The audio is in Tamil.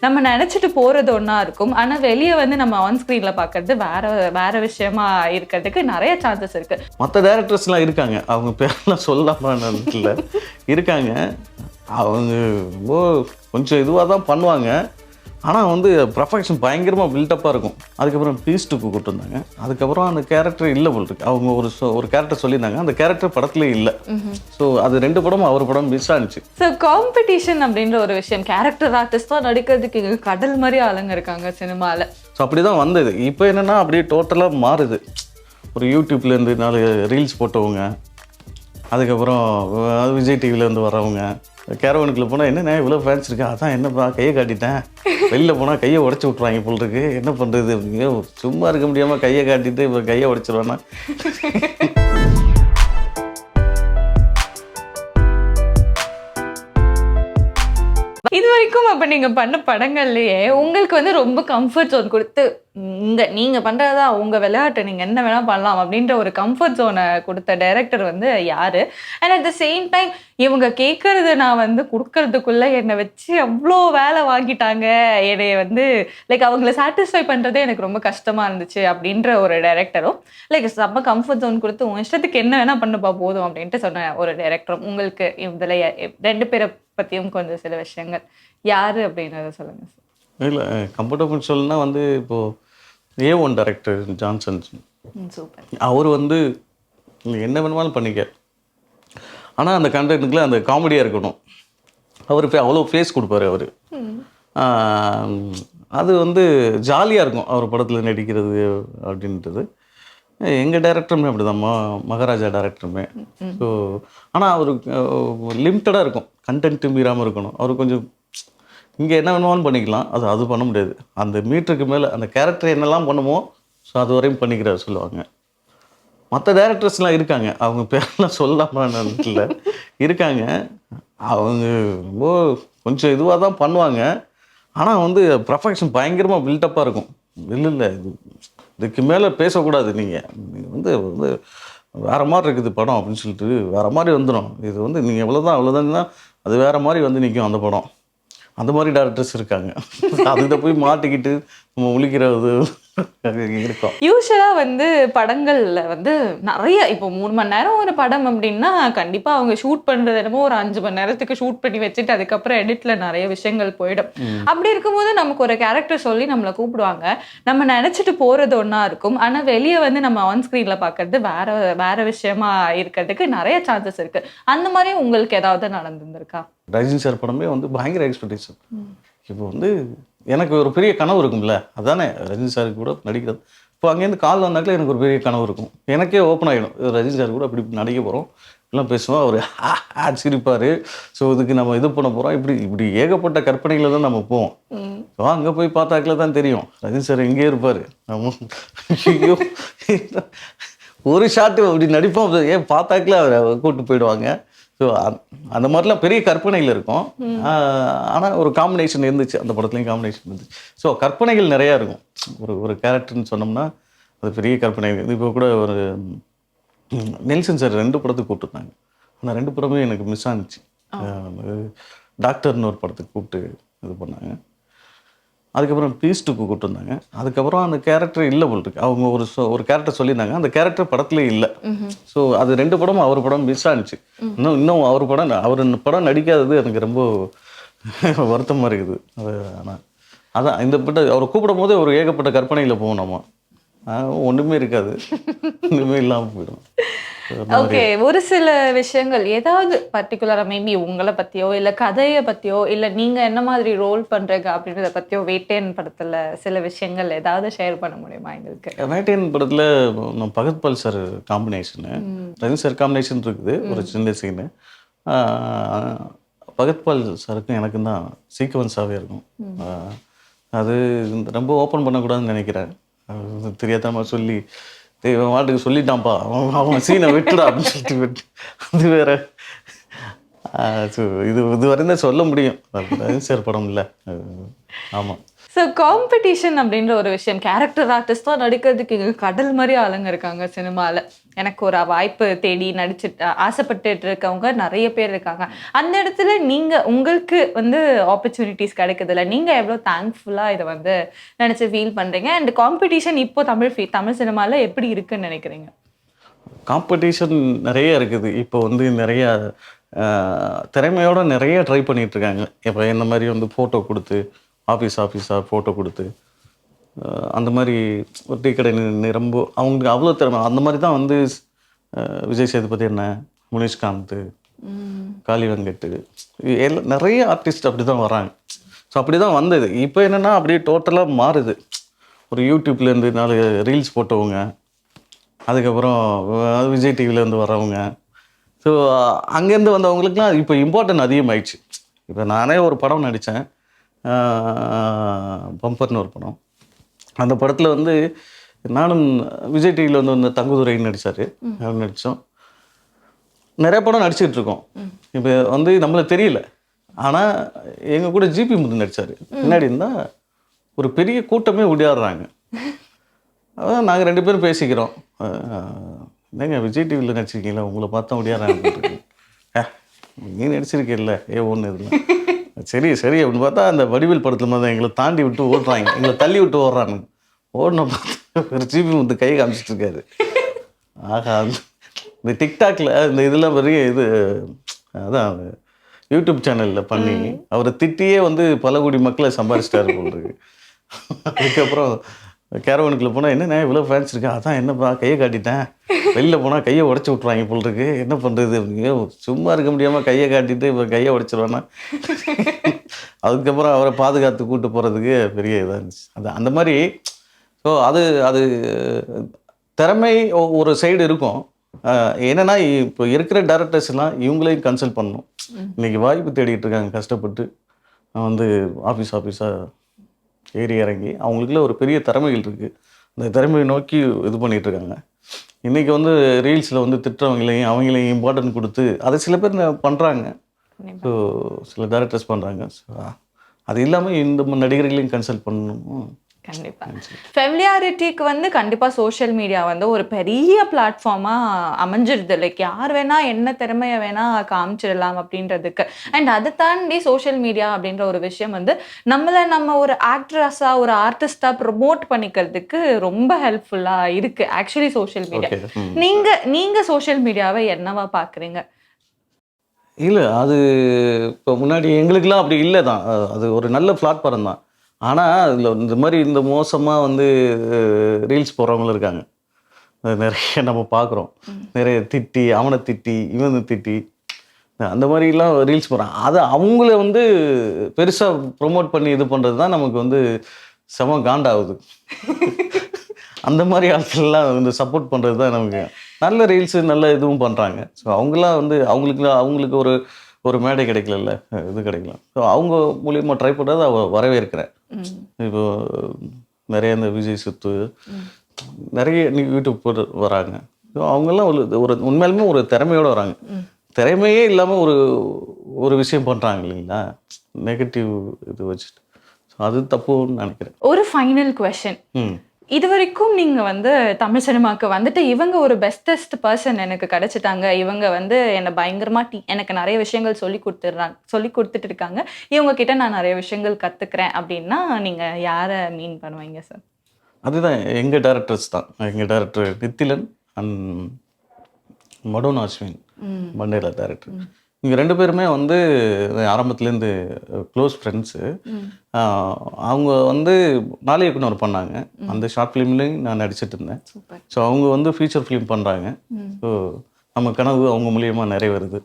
நம்ம நினைச்சிட்டு போறது ஒண்ணா இருக்கும். ஆனா வெளிய வந்து நம்ம ஆன் ஸ்கிரீன்ல பார்க்கறது வேற வேற விஷயமா இருக்கிறதுக்கு நெறைய சான்சஸ் இருக்கு. மற்ற டைரக்டர்ஸ்லாம் இருக்காங்க. அவங்க பேர்லாம் சொல்லாம இல்ல. இருக்காங்க. அவங்க ரொம்ப கொஞ்சம் இதுவா தான் பண்ணுவாங்க. ஆனா வந்து பெர்ஃபெக்ஷன் பயங்கரமா பில்டப்பா இருக்கும். அதுக்கப்புறம் பீஸ்டுக்கு கூப்பிட்டுருந்தாங்க. அதுக்கப்புறம் அந்த கேரக்டர் இல்ல போல இருக்கு. அவங்க ஒரு கேரக்டர் சொல்லியிருந்தாங்க. அந்த கேரக்டர் படத்திலே இல்ல. ஸோ அது 2 படமும் அவர் படம் மிஸ் ஆனிச்சு. ஸோ காம்படிஷன் அப்படின்ற ஒரு விஷயம், கேரக்டர் ஆர்டிஸ்டா நடிக்கிறதுக்கு இங்க கடல் மாதிரி ஆளுங்க இருக்காங்க சினிமால. ஸோ அப்படிதான் வந்தது. இப்போ என்னன்னா அப்படியே டோட்டலா மாறுது. ஒரு யூடியூப்லேருந்து 4 ரீல்ஸ் போட்டவங்க, அதுக்கப்புறம் விஜய் டிவிலேருந்து வர்றவங்க, கேரவனுக்குள்ள போனால் என்னண்ணே இவ்வளோ ஃபேன்ஸ் இருக்கா, அதான் என்னப்பா கையை காட்டிட்டேன், வெளியில் போனால் கையை உடச்சி விட்ருவாங்க போல் இருக்கு, என்ன பண்ணுறது அப்படிங்க, சும்மா இருக்க முடியாமல் கையை காட்டிட்டு இப்போ கையை உடச்சிருவானா. இது வரைக்கும் அப்ப நீங்க பண்ண படங்கள்லயே உங்களுக்கு வந்து ரொம்ப கம்ஃபர்ட் ஜோன் கொடுத்து, நீங்க பண்றதுதான் உங்க விளையாட்டு, நீங்க என்ன வேணா பண்ணலாம் அப்படின்ற ஒரு கம்ஃபர்ட் ஜோனை கொடுத்த டைரக்டர் வந்து யாரு? And at the same time இவங்க கேட்கறது நான் வந்து கொடுக்கறதுக்குள்ள என்னை வச்சு அவ்வளோ வேலை வாங்கிட்டாங்க, என்னைய வந்து லைக் அவங்கள சாட்டிஸ்ஃபை பண்றதே எனக்கு ரொம்ப கஷ்டமா இருந்துச்சு அப்படின்ற ஒரு டைரக்டரும், லைக் செம்ம கம்ஃபர்ட் ஜோன் கொடுத்து உன் இஷ்டத்துக்கு என்ன வேணா பண்ணுப்பா போதும் அப்படின்ட்டு சொன்ன ஒரு டைரக்டரும், உங்களுக்கு இதுல 2 பேரை பத்தியும் கொஞ்சம் சில விஷயங்கள் யாரு அப்படின்றத சொல்லுங்க சார். இல்லை கம்ஃபர்டபுள் சொல்லுன்னா வந்து இப்போது A1 டைரக்டர் ஜான்சன், சூப்பர். அவர் வந்து என்ன வேணுமாலும் பண்ணிக்க, ஆனால் அந்த கண்டென்ட்டுக்குள்ள அந்த காமெடியாக இருக்கணும். அவர் அவ்வளோ ஃபேஸ் கொடுப்பாரு அவர். அது வந்து ஜாலியாக இருக்கும் அவர் படத்தில் நடிக்கிறது அப்படின்றது. எங்கள் டைரக்டருமே அப்படி தான், மகாராஜா டைரக்டருமே. ஸோ ஆனால் அவருக்கு லிமிட்டடாக இருக்கும், கண்டென்ட்டு மீறாமல் இருக்கணும். அவர் கொஞ்சம் இங்கே என்ன வேணுமாலும் பண்ணிக்கலாம், அது பண்ண முடியாது. அந்த மீட்டருக்கு மேலே அந்த கேரக்டர் என்னெல்லாம் பண்ணுமோ ஸோ அது வரையும் பண்ணிக்கிறார் சொல்லுவாங்க. மற்ற டைரக்டர்ஸ்லாம் இருக்காங்க, அவங்க பேர்லாம் சொல்லாமல் இல்லை, இருக்காங்க. அவங்க ரொம்ப கொஞ்சம் இதுவாக தான் பண்ணுவாங்க. ஆனால் வந்து பெர்ஃபெக்ஷன் பயங்கரமாக பில்டப்பாக இருக்கும். இல்லை இதுக்கு மேலே பேசக்கூடாது, நீங்கள் வந்து வேறு மாதிரி இருக்குது படம் அப்படின்னு சொல்லிட்டு வேறு மாதிரி வந்துடும். இது வந்து நீங்கள் அவ்வளோதான் அது வேறு மாதிரி வந்து நிற்கும் அந்த படம். அந்த மாதிரி டேரக்டர்ஸ் இருக்காங்க. அதில் போய் மாட்டிக்கிட்டு நம்ம முழிக்கிறது இருக்கும். யூஸ்வலா வந்து படங்கள்ல வந்து நிறைய இப்போ 3 மணி நேரம் ஒரு படம் அப்படின்னா கண்டிப்பா அவங்க ஷூட் பண்றது என்னமோ ஒரு 5 மணி நேரத்துக்கு ஷூட் பண்ணி வச்சுட்டு அதுக்கப்புறம் எடிட்ல நிறைய விஷயங்கள் போயிடும். அப்படி இருக்கும்போது நமக்கு ஒரு கேரக்டர் சொல்லி நம்மளை கூப்பிடுவாங்க, நம்ம நினைச்சிட்டு போறது ஒண்ணா இருக்கும். ஆனா வெளிய வந்து நம்ம ஆன் ஸ்கிரீன்ல பாக்குறது வேற வேற விஷயமா இருக்கிறதுக்கு நிறைய சான்சஸ் இருக்கு. அந்த மாதிரி உங்களுக்கு ஏதாவது நடந்திருக்கா? ரஜினி சார் படமே வந்து பயங்கர எக்ஸ்பெக்டேஷன். இப்போ வந்து எனக்கு ஒரு பெரிய கனவு இருக்கும்ல, அதானே ரஜினி சாருக்கு கூட நடிக்கிறது. இப்போ அங்கேருந்து கால் வந்தாக்கில் எனக்கு ஒரு பெரிய கனவு இருக்கும், எனக்கே ஓப்பன் ஆகிடும். ரஜினி சார் கூட அப்படி நடிக்க போகிறோம், இப்படிலாம் பேசுவோம், அவர் ஆட் சிரிப்பார். ஸோ இதுக்கு நம்ம இது பண்ண போகிறோம், இப்படி ஏகப்பட்ட கற்பனைகளை தான் நம்ம போவோம். ஸோ அங்கே போய் பார்த்தாக்கில் தான் தெரியும் ரஜினி சார் எங்கேயே இருப்பார். நம்ம ஐயோ ஒரு ஷாட்டு அப்படி நடிப்போம், ஏன் பார்த்தாக்கில் அவரை கூப்பிட்டு போயிடுவாங்க. ஸோ அந்த மாதிரிலாம் பெரிய கற்பனைகள் இருக்கும். ஆனால் ஒரு காம்பினேஷன் இருந்துச்சு, அந்த படத்துலையும் காம்பினேஷன் இருந்துச்சு. ஸோ கற்பனைகள் நிறையா இருக்கும். ஒரு கேரக்டர்னு சொன்னோம்னா அது பெரிய கற்பனை. இப்போ கூட ஒரு நெல்சன் சார் 2 படத்துக்கு கூப்பிட்டுருந்தாங்க. ஆனால் 2 படமே எனக்கு மிஸ் ஆனிச்சு. டாக்டர்னு ஒரு படத்துக்கு கூப்பிட்டு இது பண்ணாங்க. அதுக்கப்புறம் பீஸ்டுக்கு கூப்பிட்டுருந்தாங்க. அதுக்கப்புறம் அந்த கேரக்டர் இல்லை போல் இருக்கு. அவங்க ஒரு கேரக்டர் சொல்லியிருந்தாங்க, அந்த கேரக்டர் படத்திலே இல்லை. ஸோ அது 2 படமும் அவர் படம் மிஸ் ஆனிச்சு. இன்னும் அவர் படம் நடிக்காதது எனக்கு ரொம்ப வருத்தமாக இருக்குது. ஆனால் அதான் இந்த படம் அவரை கூப்பிடும் போதே ஒரு ஏகப்பட்ட கற்பனையில் போவோம் நம்ம, ஒன்றுமே இருக்காது, ஒன்றுமே இல்லாமல் போயிடும். ஓகே, ஒரு சில விஷயங்கள் ஏதாவது பர்டிகுலரா மேபி உங்களை பத்தியோ இல்ல கதையை பத்தியோ இல்ல நீங்க என்ன மாதிரி ரோல் பண்றீங்க அப்படின்றத பத்தியோ வேட்டையன் படத்துல சில விஷயங்கள் ஏதாவது ஷேர் பண்ண முடியுமா எங்களுக்கு? வேட்டையன் படத்துல நம்ம Fahadh Faasil sir combination, Rajini sir combination இருக்குது, ஒரு சின்ன சீனு. பகத்பால் சாருக்கும் எனக்கும் தான் சீக்வன்ஸாகவே இருக்கும். அது ரொம்ப ஓப்பன் பண்ணக்கூடாதுன்னு நினைக்கிறேன். தெரியாதமா சொல்லி இவன் வாட்டுக்கு சொல்லிட்டான்ப்பா, அவன் சீனை விட்டுடா அப்படின்னு சொல்லிட்டு அது வேற. ஸோ இது வரையும் சொல்ல முடியும். சார் படம் இல்லை. ஆமாம். ஸோ காம்படிஷன் அப்படின்ற ஒரு விஷயம், கேரக்டர் ஆர்டிஸ்டாக நடிக்கிறதுக்கு இங்கே கடல் மாதிரி ஆளுங்க இருக்காங்க சினிமாவில். எனக்கு ஒரு வாய்ப்பு தேடி நடிச்சுட்டு ஆசைப்பட்டுட்டு இருக்கவங்க நிறைய பேர் இருக்காங்க. அந்த இடத்துல நீங்கள் உங்களுக்கு வந்து ஆப்பர்ச்சுனிட்டிஸ் கிடைக்குதுல்ல, நீங்கள் எவ்வளோ தேங்க்ஃபுல்லாக இதை வந்து நினச்சி ஃபீல் பண்ணுறீங்க? அண்ட் காம்படிஷன் இப்போ தமிழ் சினிமாவில் எப்படி இருக்குன்னு நினைக்கிறீங்க? காம்படிஷன் நிறைய இருக்குது. இப்போ வந்து நிறைய திறமையோட நிறைய ட்ரை பண்ணிகிட்ருக்காங்க. இப்போ இந்த மாதிரி வந்து ஃபோட்டோ கொடுத்து ஆஃபீஸாக ஃபோட்டோ கொடுத்து அந்த மாதிரி ஒரு டீ கடை நிரம்போ அவங்களுக்கு அவ்வளோ திறமை. அந்த மாதிரி தான் வந்து விஜய் சேதுபதி என்ன, முனிஷ்காந்த், காளி வெங்கட், நிறைய ஆர்டிஸ்ட் அப்படி தான் வராங்க. ஸோ அப்படி தான் வந்தது. இப்போ என்னென்னா அப்படியே டோட்டலாக மாறுது. ஒரு யூடியூப்லேருந்து 4 ரீல்ஸ் போட்டவங்க, அதுக்கப்புறம் விஜய் டிவிலேருந்து வரவங்க. ஸோ அங்கேருந்து வந்தவங்களுக்குலாம் இப்போ இம்பார்ட்டன்ட் அதிகமாகிடுச்சு. இப்போ நானே ஒரு படம் நடித்தேன், பம்பர்னு ஒரு படம். அந்த படத்தில் வந்து நானும் விஜய் டிவியில் வந்து தங்குதுரைன்னு நடித்தார், நடித்தோம். நிறைய படம் நடிச்சுக்கிட்டு இருக்கோம். இப்போ வந்து நம்மளுக்கு தெரியல. ஆனால் எங்கள் கூட ஜிபி முத்து நடித்தார். பின்னாடி இருந்தால் ஒரு பெரிய கூட்டமே ஓடியாடுறாங்க. அதான் நாங்கள் 2 பேரும் பேசிக்கிறோம், என்னங்க விஜய் டிவியில் நடிச்சிருக்கீங்களா, உங்களை பார்த்தா ஓடியாடுறாங்க. நீ நடிச்சிருக்கல ஒன்று இதில் சரி அப்படின்னு பார்த்தா அந்த வடிவேல் படத்தில் மாதிரி எங்களை தாண்டி விட்டு ஓடுறாங்க, எங்களை தள்ளி விட்டு ஓடுறாங்க. ஓடின பார்த்து ஒரு ஜிபி வந்து கை காமிச்சிட்டு இருக்காரு. ஆகா, இந்த டிக்டாக்ல இந்த இதெல்லாம் பெரிய இது, அதான் யூடியூப் சேனலில் பண்ணி அவரை திட்டியே வந்து பல கோடி மக்களை சம்பாதிச்சிட்டாரு போல் இருக்கு. அதுக்கப்புறம் கேரவனுக்குள்ளே போனால் என்னண்ணே இவ்வளோ ஃபேன்ஸ் இருக்கா, அதான் என்னப்பா கையை காட்டிட்டேன், வெளியில் போனால் கையை உடச்சி விட்ருவாங்க போல் இருக்கு, என்ன பண்ணுறது, சும்மா இருக்க முடியாமல் கையை காட்டிட்டு இப்போ கையை உடச்சிருவானா. அதுக்கப்புறம் அவரை பாதுகாத்து கூப்பிட்டு போகிறதுக்கு பெரிய இதாக இருந்துச்சு. அந்த மாதிரி. ஸோ அது திறமை ஒரு சைடு இருக்கும். என்னென்னா இப்போ இருக்கிற டேரக்டர்ஸ்லாம் இவங்களையும் கன்சல்ட் பண்ணணும். இன்றைக்கி வாய்ப்பு தேடிட்டு இருக்காங்க கஷ்டப்பட்டு, வந்து ஆஃபீஸாக ஏறி இறங்கி அவங்களுக்குள்ள ஒரு பெரிய திறமைகள் இருக்குது. அந்த திறமையை நோக்கி இது பண்ணிகிட்ருக்காங்க. இன்றைக்கி வந்து ரீல்ஸில் வந்து திட்டுறவங்களையும் அவங்களையும் இம்பார்ட்டன்ட் கொடுத்து அதை சில பேர் பண்ணுறாங்க. ஸோ சில டேரக்டர்ஸ் பண்ணுறாங்க. ஸோ அது இல்லாமல் இந்த நடிகர்களையும் கன்சல்ட் பண்ணணும். கண்டிப்பாக ஃபெமிலியாரிட்டிக்கு வந்து கண்டிப்பாக சோஷியல் மீடியா வந்து ஒரு பெரிய பிளாட்ஃபார்மாக அமைஞ்சிருது. லைக் யார் வேணால் என்ன திறமையை வேணால் காமிச்சிடலாம் அப்படின்றதுக்கு. அண்ட் அதை தாண்டி சோஷியல் மீடியா அப்படின்ற ஒரு விஷயம் வந்து நம்ம ஒரு ஆக்ட்ரஸாக ஒரு ஆர்டிஸ்டாக ப்ரொமோட் பண்ணிக்கிறதுக்கு ரொம்ப ஹெல்ப்ஃபுல்லாக இருக்குது ஆக்சுவலி சோஷியல் மீடியா. நீங்கள் சோஷியல் மீடியாவை என்னவா பார்க்குறீங்க? இல்லை, அது இப்போ முன்னாடி எங்களுக்கெல்லாம் அப்படி இல்லை தான். அது ஒரு நல்ல பிளாட்ஃபார்ம் தான். ஆனால் அதில் இந்த மாதிரி இந்த மோசமாக வந்து ரீல்ஸ் போடுறவங்களும் இருக்காங்க. நிறைய நம்ம பார்க்குறோம். நிறைய திட்டி, அவனை திட்டி, இவனை திட்டி, அந்த மாதிரிலாம் ரீல்ஸ் போடுறாங்க. அதை அவங்கள வந்து பெருசாக ப்ரொமோட் பண்ணி இது பண்ணுறது தான் நமக்கு வந்து செம காண்டாகுது. அந்த மாதிரி ஆட்கள்லாம் வந்து சப்போர்ட் பண்ணுறது தான் நமக்கு நல்ல ரீல்ஸு நல்ல இதுவும் பண்ணுறாங்க. ஸோ அவங்களாம் வந்து அவங்களுக்கு ஒரு மேடை கிடைக்கல, இது கிடைக்கல. ஸோ அவங்க மூலியமாக ட்ரை பண்ணுறது வரவேற்கிறேன். இப்போ நிறைய இந்த விஜய் சுத்து நிறைய யூடியூப் போட்டு வராங்க. ஸோ அவங்கெல்லாம் ஒரு உண்மையிலுமே ஒரு திறமையோடு வராங்க. திறமையே இல்லாமல் ஒரு விஷயம் பண்ணுறாங்க இல்லைங்களா, நெகட்டிவ் இது வச்சுட்டு. ஸோ அது தப்புன்னு நினைக்கிறேன். ஒரு ஃபைனல் குவெஸ்சன், இது வரைக்கும் நீங்கள் வந்து தமிழ் சினிமாவுக்கு வந்துட்டு இவங்க ஒரு பெஸ்டஸ்ட் பர்சன் எனக்கு கிடைச்சிட்டாங்க, இவங்க வந்து என்னை பயங்கரமாக எனக்கு நிறைய விஷயங்கள் சொல்லி கொடுத்துட்டு இருக்காங்க, இவங்க கிட்ட நான் நிறைய விஷயங்கள் கற்றுக்கிறேன் அப்படின்னா நீங்கள் யாரை மீன் பண்ணுவீங்க சார்? அதுதான் எங்கள் டேரக்டர்ஸ் தான். எங்கள் director Nithilan and மடோன் Ashwin, Mandela director. இவங்க 2 பேருமே வந்து ஆரம்பத்துலேருந்து க்ளோஸ் ஃப்ரெண்ட்ஸு. அவங்க வந்து நாளை இயக்குனர் பண்ணாங்க. அந்த ஷார்ட் ஃபிலிம்லேயும் நான் நடிச்சிட்டு இருந்தேன். ஸோ அவங்க வந்து ஃபீச்சர் ஃபிலிம் பண்ணுறாங்க. ஸோ நம்ம கனவு அவங்க மூலியமாக நிறைவேறுது.